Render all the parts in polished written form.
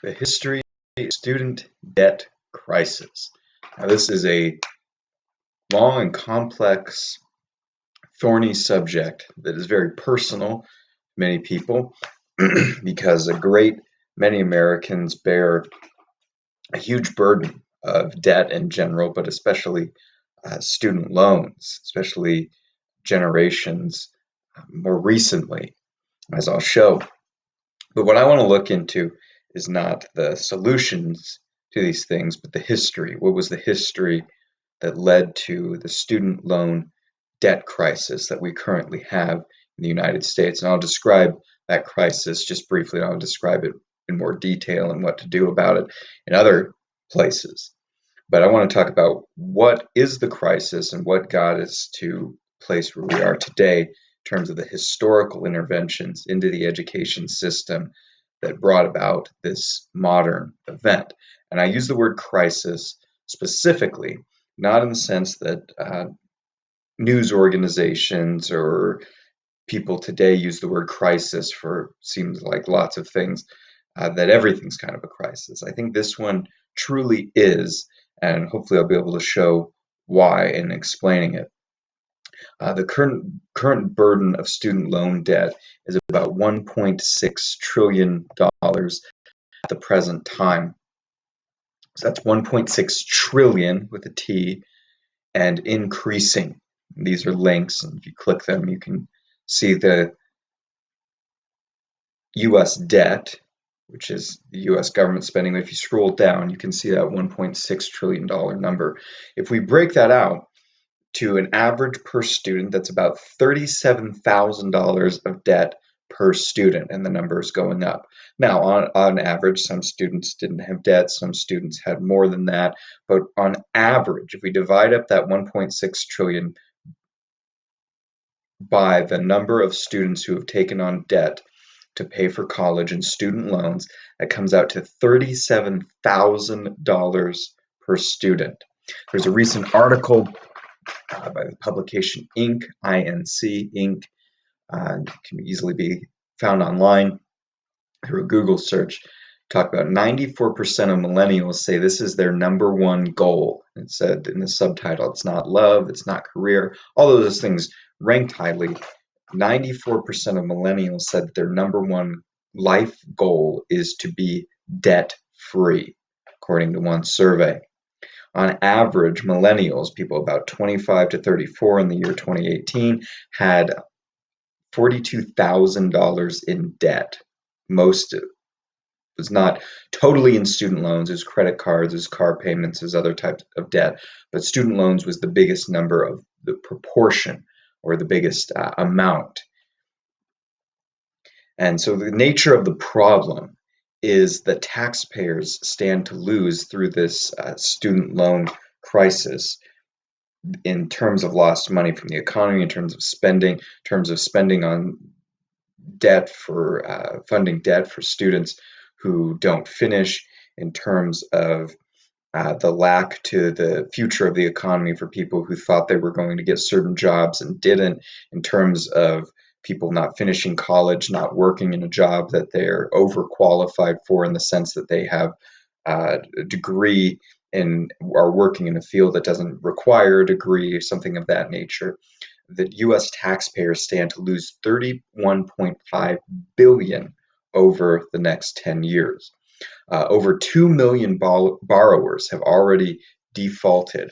The history of student debt crisis. Now, this is a long and complex, thorny subject that is very personal to many people because a great many Americans bear a huge burden of debt in general, but especially student loans, especially generations more recently, as I'll show. But what I want to look into is not the solutions to these things, but the history. What was the history that led to the student loan debt crisis that we currently have in the United States? And I'll describe that crisis just briefly. I'll describe it in more detail and what to do about it in other places. But I want to talk about what is the crisis and what got us to the place where we are today in terms of the historical interventions into the education system that brought about this modern event. And I use the word crisis specifically, not in the sense that news organizations or people today use the word crisis for seems like lots of things, that everything's kind of a crisis. I think this one truly is, and hopefully I'll be able to show why in explaining it. The current burden of student loan debt is about $1.6 trillion at the present time. So that's 1.6 trillion with a T and increasing. These are links, and if you click them, you can see the US debt, which is the US government spending. If you scroll down, you can see that $1.6 trillion number. If we break that out to an average per student, that's about $37,000 of debt per student, and the number is going up. Now, on average, some students didn't have debt, some students had more than that, but on average, if we divide up that 1.6 trillion by the number of students who have taken on debt to pay for college and student loans, that comes out to $37,000 per student. There's a recent article by the publication Inc., I-N-C, Inc., can easily be found online through a Google search. Talk about 94% of millennials say this is their number one goal. It said in the subtitle, it's not love, it's not career, all of those things ranked highly. 94% of millennials said that their number one life goal is to be debt free, according to one survey. On average, millennials, people about 25 to 34 in the year 2018, had $42,000 in debt. Most was not totally in student loans, as credit cards, as car payments, as other types of debt, but student loans was the biggest number of the proportion or the biggest amount. And so the nature of the problem is that taxpayers stand to lose through this student loan crisis in terms of lost money from the economy, in terms of spending on debt for funding debt for students who don't finish, in terms of the lack to the future of the economy for people who thought they were going to get certain jobs and didn't, in terms of people not finishing college, not working in a job that they're overqualified for in the sense that they have a degree and are working in a field that doesn't require a degree or something of that nature. The U.S. taxpayers stand to lose $31.5 billion over the next 10 years. Over 2 million borrowers have already defaulted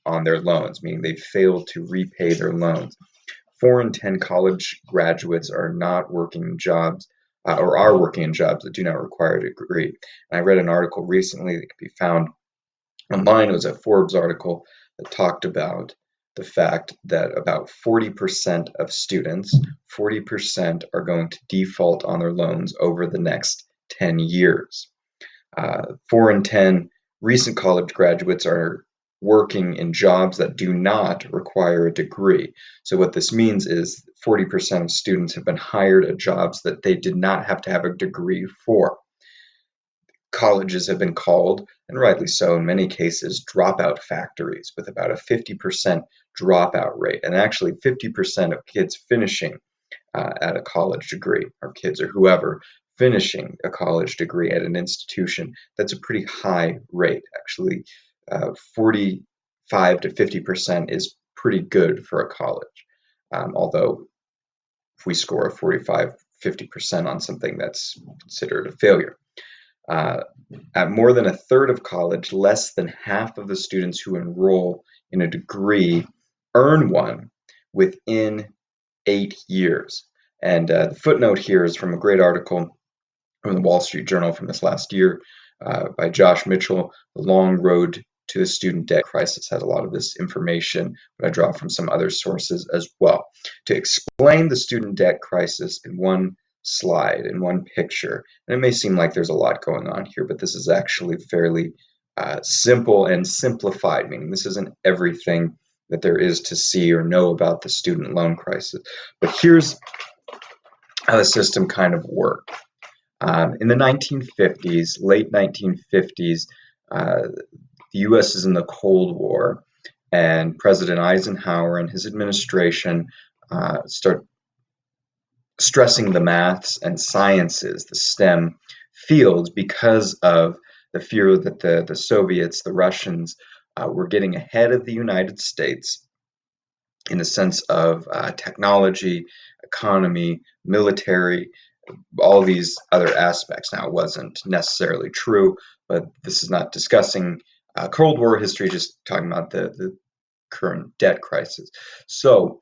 on their loans, meaning they've failed to repay their loans. 4 in 10 college graduates are not working in jobs or are working in jobs that do not require a degree. And I read an article recently that can be found online. It was a Forbes article that talked about the fact that about 40% of students, 40% are going to default on their loans over the next 10 years. 4 in 10 recent college graduates are working in jobs that do not require a degree. So what this means is 40% of students have been hired at jobs that they did not have to have a degree for. Colleges have been called, and rightly so in many cases, dropout factories with about a 50% dropout rate. And actually 50% of kids finishing at a college degree, or kids or whoever, finishing a college degree at an institution. That's a pretty high rate, actually. 45 to 50% is pretty good for a college. Although if we score a 45, 50% on something, that's considered a failure. Uh, at more than a third of college, less than half of the students who enroll in a degree earn one within 8 years. And the footnote here is from a great article from the Wall Street Journal from this last year by Josh Mitchell. The Long Road to the Student Debt Crisis has a lot of this information, but I draw from some other sources as well. To explain the student debt crisis in one slide, in one picture, and it may seem like there's a lot going on here, but this is actually fairly simple and simplified, meaning this isn't everything that there is to see or know about the student loan crisis. But here's how the system kind of worked. In the 1950s, late 1950s, the U.S. is in the Cold War, and President Eisenhower and his administration start stressing the maths and sciences, the STEM fields, because of the fear that the Soviets, the Russians, were getting ahead of the United States in the sense of technology, economy, military, all these other aspects. Now, it wasn't necessarily true, but this is not discussing Cold War history, just talking about the current debt crisis. So,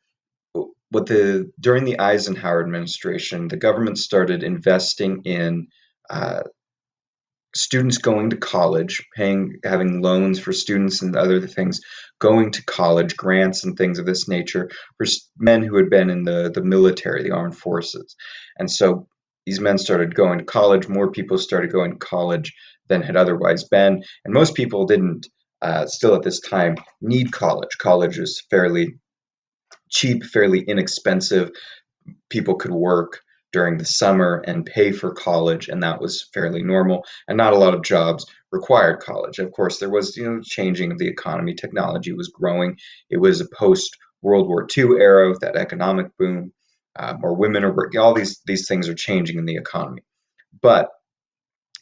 during the Eisenhower administration, the government started investing in students going to college, having loans for students and other things, going to college, grants and things of this nature for men who had been in the military, the armed forces. And so these men started going to college. More people started going to college than had otherwise been. And most people didn't, still at this time, need college. College was fairly cheap, fairly inexpensive. People could work during the summer and pay for college, and that was fairly normal. And not a lot of jobs required college. Of course, there was changing of the economy. Technology was growing. It was a post World War II era with that economic boom. More women are working. All these things are changing in the economy, but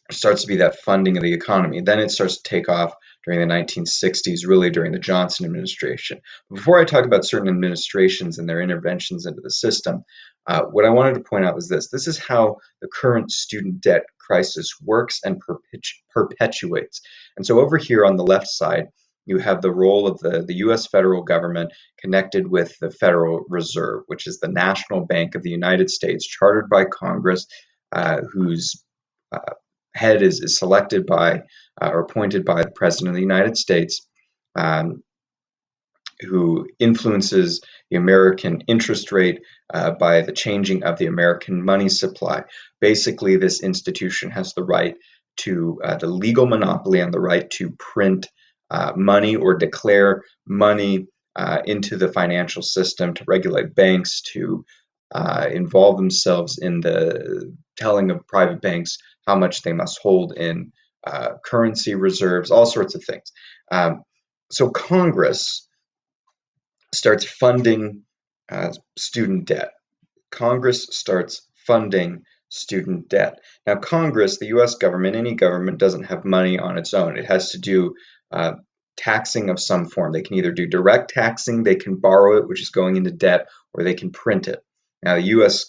starts to be that funding of the economy. Then it starts to take off during the 1960s, really during the Johnson administration. Before I talk about certain administrations and their interventions into the system, what I wanted to point out was this. This is how the current student debt crisis works and perpetuates. And so over here on the left side, you have the role of the U.S. federal government connected with the Federal Reserve, which is the National Bank of the United States, chartered by Congress, whose uh, head is selected by or appointed by the President of the United States, um, who influences the American interest rate by the changing of the American money supply. Basically, this institution has the right to the legal monopoly on the right to print money or declare money into the financial system, to regulate banks, to involve themselves in the telling of private banks how much they must hold in currency reserves, all sorts of things. So Congress starts funding student debt. Congress starts funding student debt. Now, Congress, the US government, any government doesn't have money on its own. It has to do taxing of some form. They can either do direct taxing, they can borrow it, which is going into debt, or they can print it. Now, the US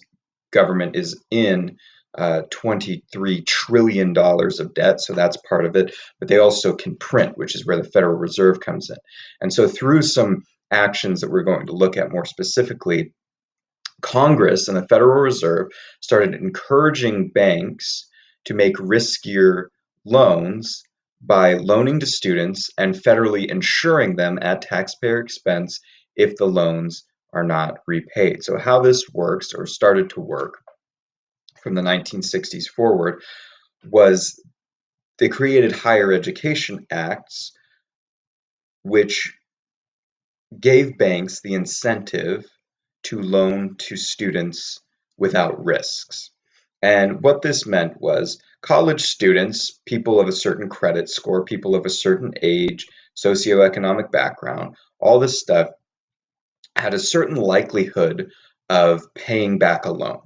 government is in $23 trillion of debt, so that's part of it. But they also can print, which is where the Federal Reserve comes in. And so, through some actions that we're going to look at more specifically, Congress and the Federal Reserve started encouraging banks to make riskier loans by loaning to students and federally insuring them at taxpayer expense if the loans are not repaid. So, how this works or started to work from the 1960s forward was they created higher education acts, which gave banks the incentive to loan to students without risks. And what this meant was college students, people of a certain credit score, people of a certain age, socioeconomic background, all this stuff had a certain likelihood of paying back a loan.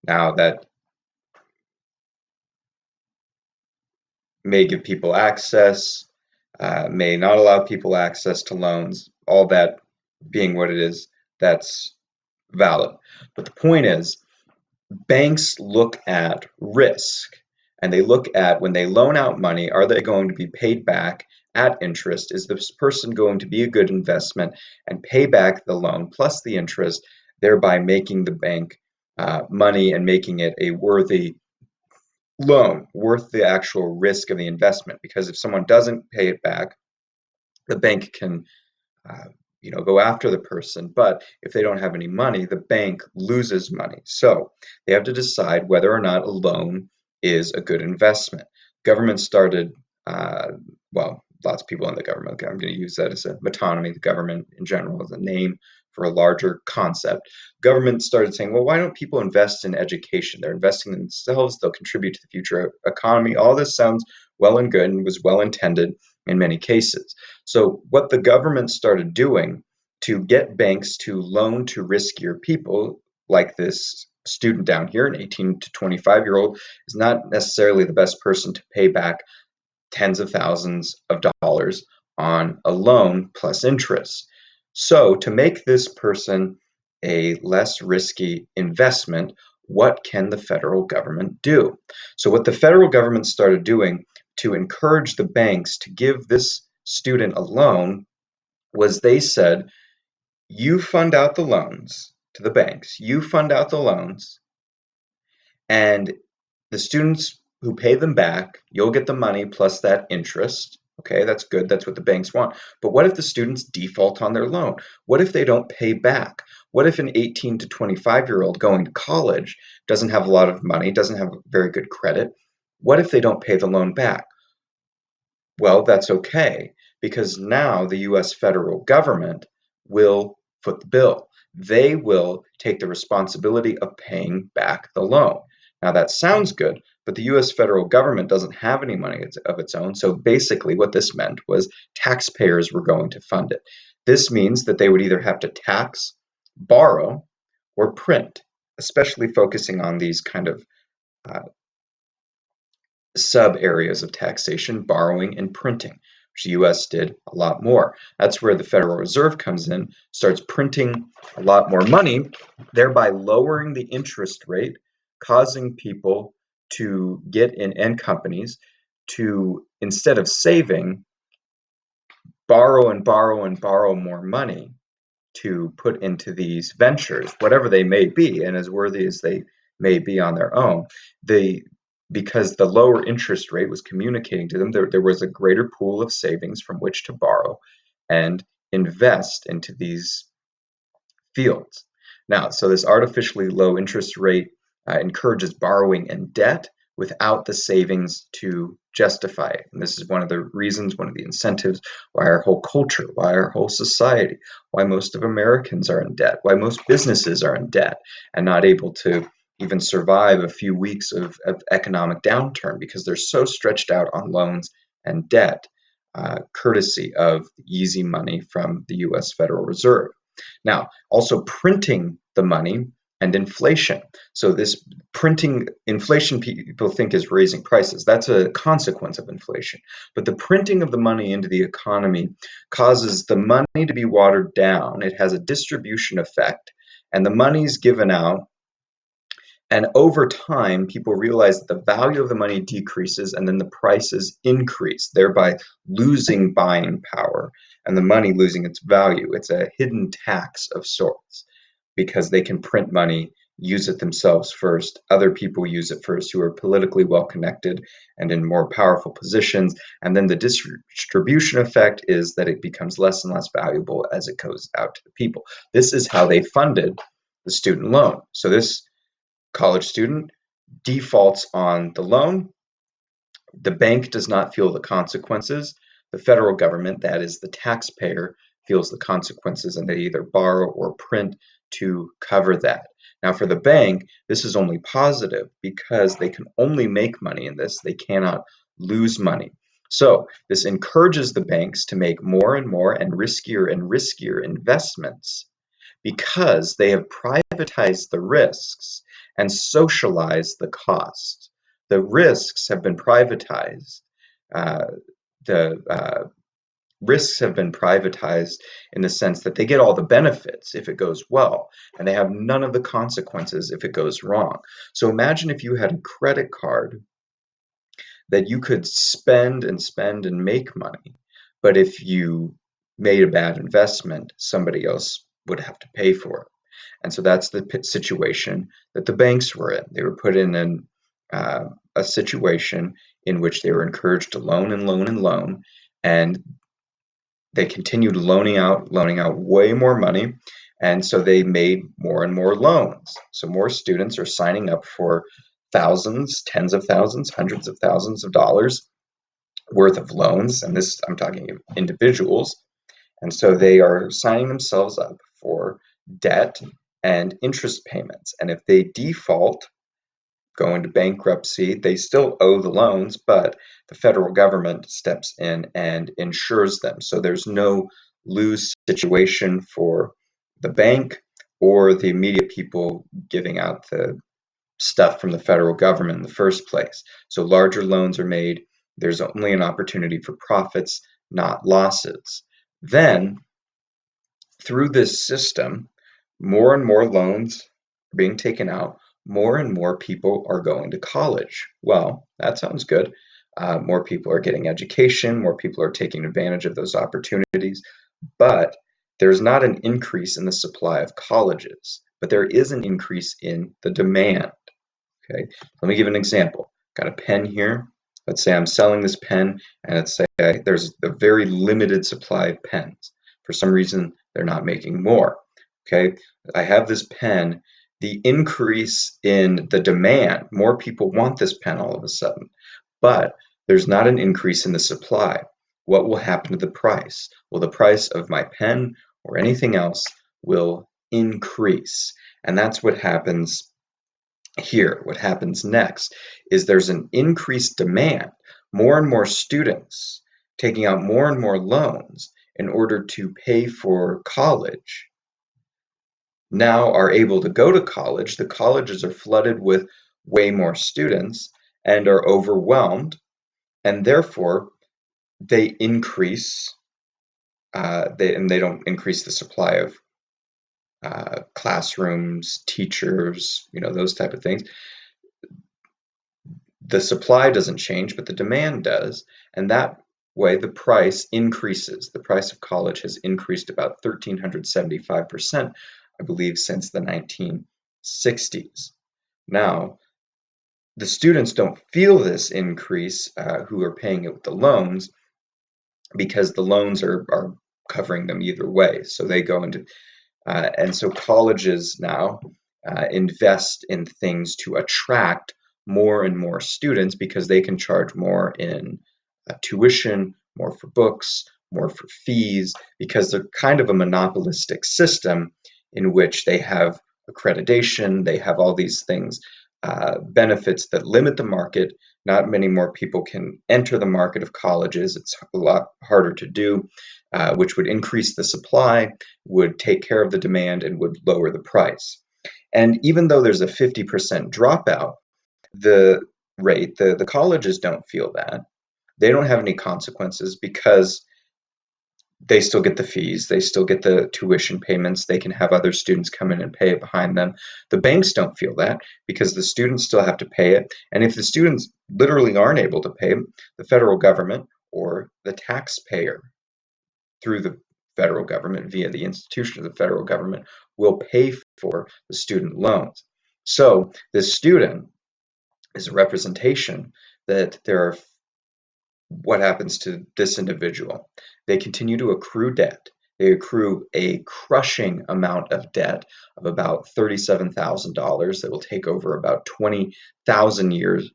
Now, that may give people access, may not allow people access to loans, all that being what it is, that's valid. But the point is, banks look at risk and they look at when they loan out money, are they going to be paid back at interest? Is this person going to be a good investment and pay back the loan plus the interest, thereby making the bank money and making it a worthy loan, worth the actual risk of the investment? Because if someone doesn't pay it back, the bank can uh, go after the person. But if they don't have any money, the bank loses money. So they have to decide whether or not a loan is a good investment. Government started, uh, well, lots of people in the government, I'm going to use that as a metonymy, the government in general as a name for a larger concept. Government started saying, well, why don't people invest in education? They're investing in themselves, they'll contribute to the future economy. All this sounds well and good and was well intended in many cases. So what the government started doing to get banks to loan to riskier people, like this student down here, an 18 to 25-year-old, is not necessarily the best person to pay back tens of thousands of dollars on a loan plus interest. So to make this person a less risky investment, what can the federal government do? So what the federal government started doing to encourage the banks to give this student a loan was they said, you fund out the loans to the banks, you fund out the loans, and the students who pay them back, you'll get the money plus that interest. Okay, that's good. That's what the banks want. But what if the students default on their loan? What if they don't pay back? What if an 18 to 25-year-old going to college doesn't have a lot of money, doesn't have very good credit? What if they don't pay the loan back? Well, that's okay, because now the US federal government will foot the bill. They will take the responsibility of paying back the loan. Now, that sounds good, but the US federal government doesn't have any money of its own. So basically, what this meant was taxpayers were going to fund it. This means that they would either have to tax, borrow, or print, especially focusing on these kind of uh, sub areas of taxation, borrowing and printing, which the US did a lot more. That's where the Federal Reserve comes in, starts printing a lot more money, thereby lowering the interest rate, causing people to get in, and companies to, instead of saving, borrow and borrow and borrow more money to put into these ventures, whatever they may be, and as worthy as they may be on their own. They, because the lower interest rate was communicating to them, there was a greater pool of savings from which to borrow and invest into these fields. Now, so this artificially low interest rate encourages borrowing and debt without the savings to justify it. And this is one of the reasons, one of the incentives why our whole culture, why our whole society, why most of Americans are in debt, why most businesses are in debt and not able to even survive a few weeks of economic downturn because they're so stretched out on loans and debt, courtesy of easy money from the US Federal Reserve. Now, also printing the money and inflation. So this printing inflation people think is raising prices. That's a consequence of inflation. But the printing of the money into the economy causes the money to be watered down. It has a distribution effect, and the money's given out. And over time, people realize that the value of the money decreases and then the prices increase, thereby losing buying power and the money losing its value. It's a hidden tax of sorts because they can print money, use it themselves first. Other people use it first who are politically well connected and in more powerful positions. And then the distribution effect is that it becomes less and less valuable as it goes out to the people. This is how they funded the student loan. So this college student defaults on the loan. The bank does not feel the consequences. The federal government, that is the taxpayer, feels the consequences and they either borrow or print to cover that. Now, for the bank, this is only positive because they can only make money in this, they cannot lose money. So, this encourages the banks to make more and more and riskier investments because they have privatized the risks and socialized the cost. The risks have been privatized. uh, the risks have been privatized in the sense that they get all the benefits if it goes well, and they have none of the consequences if it goes wrong. So imagine if you had a credit card that you could spend and spend and make money, but if you made a bad investment, somebody else would have to pay for it. And so that's the situation that the banks were in. They were put in a situation in which they were encouraged to loan and loan and loan, and they continued loaning out way more money, and so they made more and more loans. So more students are signing up for thousands, tens of thousands, hundreds of thousands of dollars worth of loans, and this I'm talking of individuals, and so they are signing themselves up for debt and interest payments. And if they default, go into bankruptcy, they still owe the loans, but the federal government steps in and insures them. So there's no lose situation for the bank or the immediate people giving out the stuff from the federal government in the first place. So larger loans are made. There's only an opportunity for profits, not losses. Then, through this system, more and more loans are being taken out. More and more people are going to college. Well, that sounds good. More people are getting education. More people are taking advantage of those opportunities. But there's not an increase in the supply of colleges, but there is an increase in the demand. Okay, let me give an example. Got a pen here. Let's say I'm selling this pen, and let's say there's a very limited supply of pens. For some reason, they're not making more. Okay, I have this pen. The increase in the demand, more people want this pen all of a sudden, but there's not an increase in the supply. What will happen to the price? Well, the price of my pen or anything else will increase. And that's what happens here. What happens next is there's an increased demand. More and more students taking out more and more loans in order to pay for college now are able to go to college. The colleges are flooded with way more students and are overwhelmed, and therefore they increase. They don't increase the supply of classrooms, teachers, those type of things. The supply doesn't change, but the demand does, and that way the price increases. The price of college has increased about 1,375%, I believe, since the 1960s. Now, the students don't feel this increase who are paying it with the loans, because the loans are covering them either way. So they go into, and so colleges now invest in things to attract more and more students because they can charge more in tuition, more for books, more for fees, because they're kind of a monopolistic system in which they have accreditation, they have all these things, benefits that limit the market. Not many more people can enter the market of colleges. It's a lot harder to do, which would increase the supply, would take care of the demand, and would lower the price. And even though there's a 50% dropout, the rate, the colleges don't feel that. They don't have any consequences because they still get the fees, they still get the tuition payments, they can have other students come in and pay it behind them. The banks don't feel that because the students still have to pay it. And if the students literally aren't able to pay, the federal government or the taxpayer through the federal government via the institution of the federal government will pay for the student loans. So the student is a representation that there are what happens to this individual. They continue to accrue debt. They accrue a crushing amount of debt of about $37,000 that will take over about 20,000 years,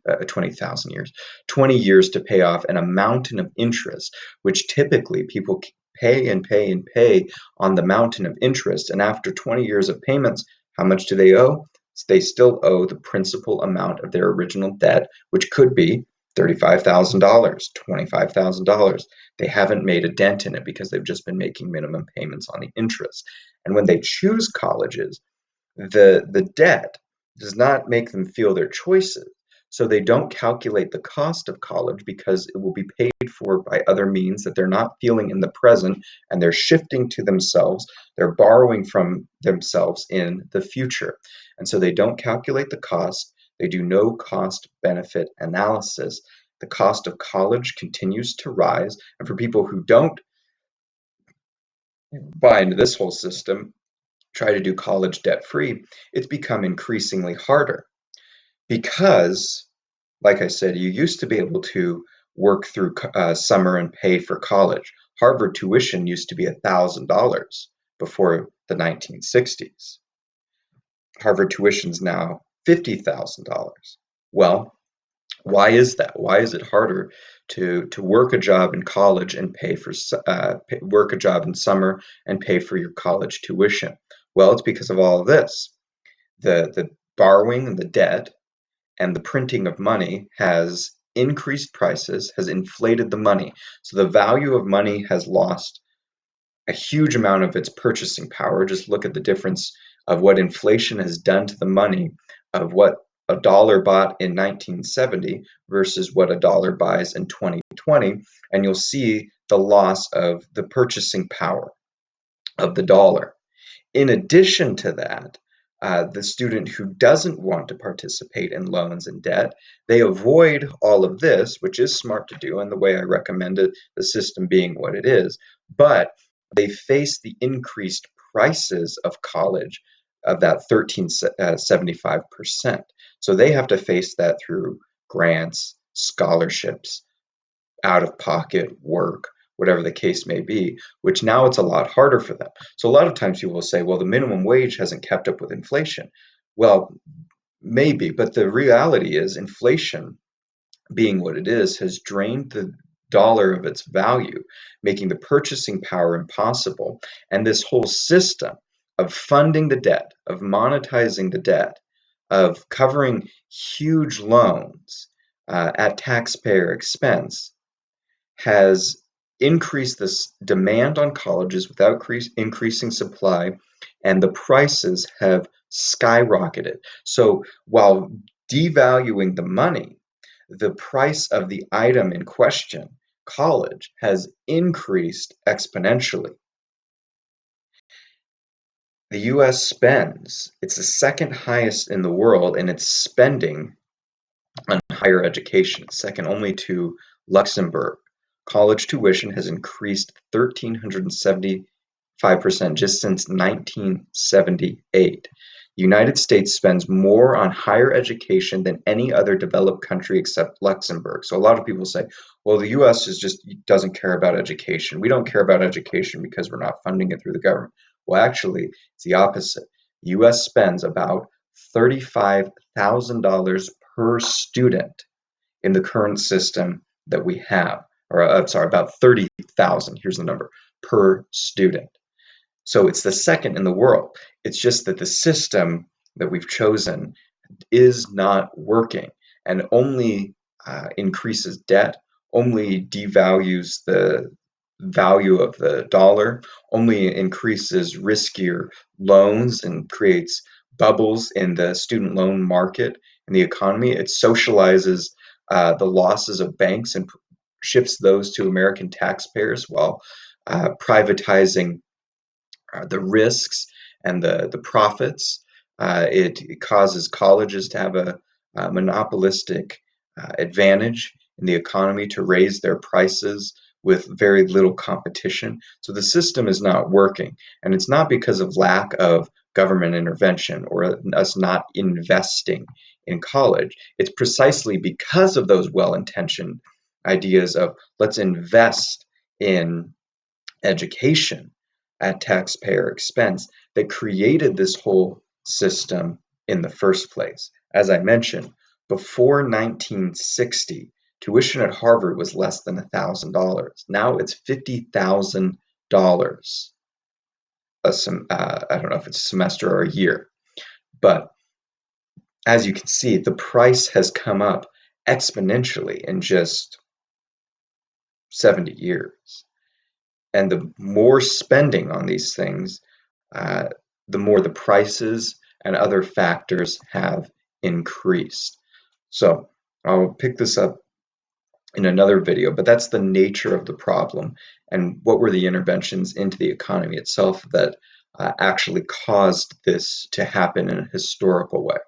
20 years to pay off, and a mountain of interest, which typically people pay and pay and pay on the mountain of interest. And after 20 years of payments, how much do they owe? They still owe the principal amount of their original debt, which could be $35,000, $25,000. They haven't made a dent in it because they've just been making minimum payments on the interest. And when they choose colleges, the debt does not make them feel their choices. So they don't calculate the cost of college because it will be paid for by other means that they're not feeling in the present, and they're shifting to themselves. They're borrowing from themselves in the future. And so they don't calculate the cost. They do no cost benefit analysis. The cost of college continues to rise. And for people who don't buy into this whole system, try to do college debt free, it's become increasingly harder because, like I said, you used to be able to work through summer and pay for college. Harvard tuition used to be $1,000 before the 1960s. Harvard tuition is now $50,000. Well, why is that? Why is it harder to work a job in college and pay for work a job in summer and pay for your college tuition? Well, it's because of all of this. The borrowing and the debt and the printing of money has increased prices, has inflated the money. So the value of money has lost a huge amount of its purchasing power. Just look at the difference of what inflation has done to the money of what a dollar bought in 1970 versus what a dollar buys in 2020, and you'll see the loss of the purchasing power of the dollar. In addition to that, the student who doesn't want to participate in loans and debt, they avoid all of this, which is smart to do, and the way I recommended the system being what it is, but they face the increased prices of college of that 13.75%. So they have to face that through grants, scholarships, out of pocket work, whatever the case may be, which now it's a lot harder for them. So a lot of times people will say, well, the minimum wage hasn't kept up with inflation. Well, maybe, but the reality is inflation, being what it is, has drained the dollar of its value, making the purchasing power impossible. And this whole system of funding the debt, of monetizing the debt, of covering huge loans at taxpayer expense has increased this demand on colleges without increasing supply, and the prices have skyrocketed. So while devaluing the money, the price of the item in question, college, has increased exponentially. The US spends, it's the second highest in the world in its spending on higher education, second only to Luxembourg. College tuition has increased 1,375% just since 1978. The United States spends more on higher education than any other developed country except Luxembourg. So a lot of people say, well, the US is just doesn't care about education. We don't care about education because we're not funding it through the government. Well, actually, it's the opposite. The US spends about $35,000 per student in the current system that we have, or I'm sorry, about 30,000, here's the number, per student. So it's the second in the world. It's just that the system that we've chosen is not working and only increases debt, only devalues the value of the dollar, only increases riskier loans and creates bubbles in the student loan market and the economy. It socializes the losses of banks and shifts those to American taxpayers while privatizing the risks and the profits. It causes colleges to have a monopolistic advantage in the economy to raise their prices with very little competition. So the system is not working, and it's not because of lack of government intervention or us not investing in college. It's precisely because of those well-intentioned ideas of let's invest in education at taxpayer expense that created this whole system in the first place. As I mentioned, before 1960, tuition at Harvard was less than $1,000. Now it's $50,000 I don't know if it's a semester or a year, but as you can see, the price has come up exponentially in just 70 years. And the more spending on these things, uh, the more the prices and other factors have increased. So I'll pick this up in another video, but that's the nature of the problem and what were the interventions into the economy itself that actually caused this to happen in a historical way.